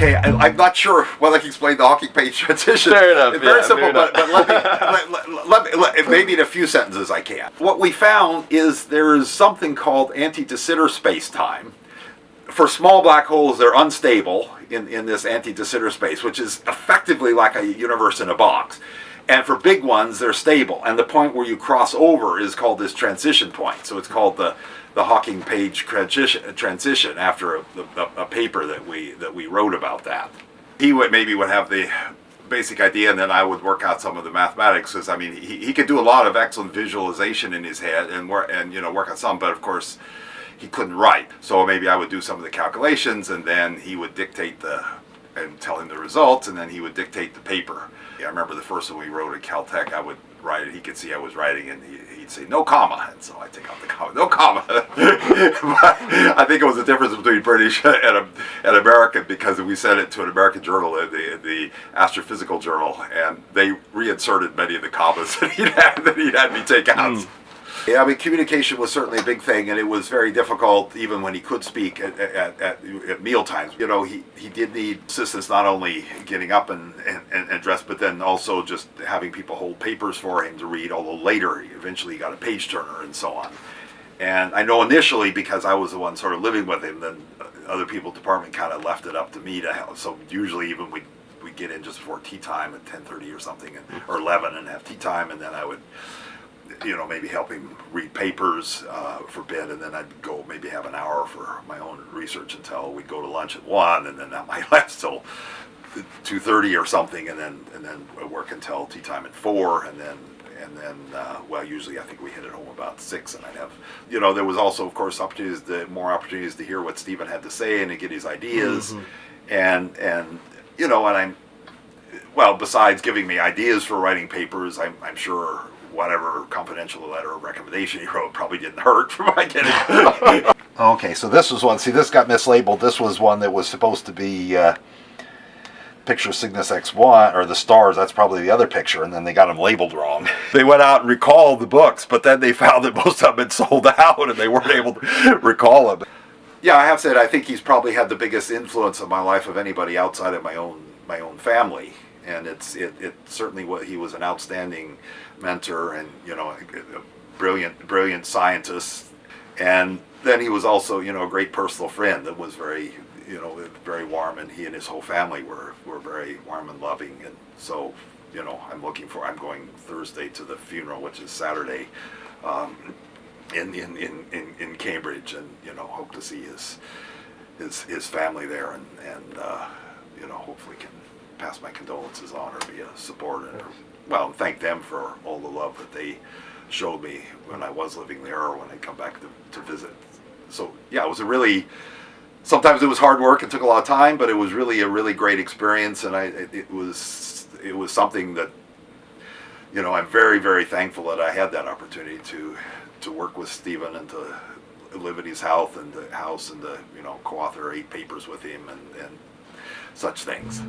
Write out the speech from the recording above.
Okay, I'm not sure whether I can explain the hawking page transition. Fair enough. It's very yeah, simple, fair enough. but let me, maybe in a few sentences I can. What we found is there is something called anti-de Sitter space-time. For small black holes, they're unstable in this anti-de Sitter space, which is effectively like a universe in a box. And for big ones, they're stable. And the point where you cross over is called this transition point. So it's called the Hawking page transition after a paper that we wrote about that. He would have the basic idea, and then I would work out some of the mathematics. Because I mean, he could do a lot of excellent visualization in his head and work on some, but of course he couldn't write. So maybe I would do some of the calculations, and then he would dictate and tell him the results, and then he would dictate the paper. I remember the first one we wrote at Caltech, I would write it, he could see I was writing, and he'd say, no comma, and so I'd take out the comma, no comma. But I think it was the difference between British and American, because we sent it to an American journal, the Astrophysical Journal, and they reinserted many of the commas that he'd had me take out. Yeah, I mean, communication was certainly a big thing, and it was very difficult even when he could speak at meal times. You know, he did need assistance not only getting up and dressed, but then also just having people hold papers for him to read, although later he eventually got a page turner and so on. And I know initially, because I was the one sort of living with him, then other people at the department kind of left it up to me to help. So usually even we'd get in just before tea time at 10:30 or something, or 11, and have tea time, and then I would maybe help him read papers for Ben, and then I'd go maybe have an hour for my own research until we'd go to lunch at 1, and then that might last till 2:30 or something, and then work until tea time at 4, and then usually I think we hit it home about 6, and I'd have, there was also of course more opportunities to hear what Stephen had to say and to get his ideas, and besides giving me ideas for writing papers, I'm sure whatever confidential letter or recommendation he wrote probably didn't hurt for my getting. Okay, so this was one. See, this got mislabeled. This was one that was supposed to be picture of Cygnus X1, or the stars. That's probably the other picture, and then they got them labeled wrong. They went out and recalled the books, but then they found that most of them had sold out, and they weren't able to recall them. Yeah, I have said I think he's probably had the biggest influence on my life of anybody outside of my own family. And it certainly he was an outstanding mentor, and a brilliant scientist. And then he was also a great personal friend that was very warm, and he and his whole family were very warm and loving. And so I'm going Thursday to the funeral, which is Saturday, in Cambridge, and hope to see his family there, and hopefully can pass my condolences on or be a supporter, and thank them for all the love that they showed me when I was living there or when I come back to visit. So yeah, it was sometimes it was hard work and took a lot of time, but it was really a really great experience, and it was something that I'm very, very thankful that I had that opportunity to work with Stephen and to live at his house and to co-author 8 papers with him and such things.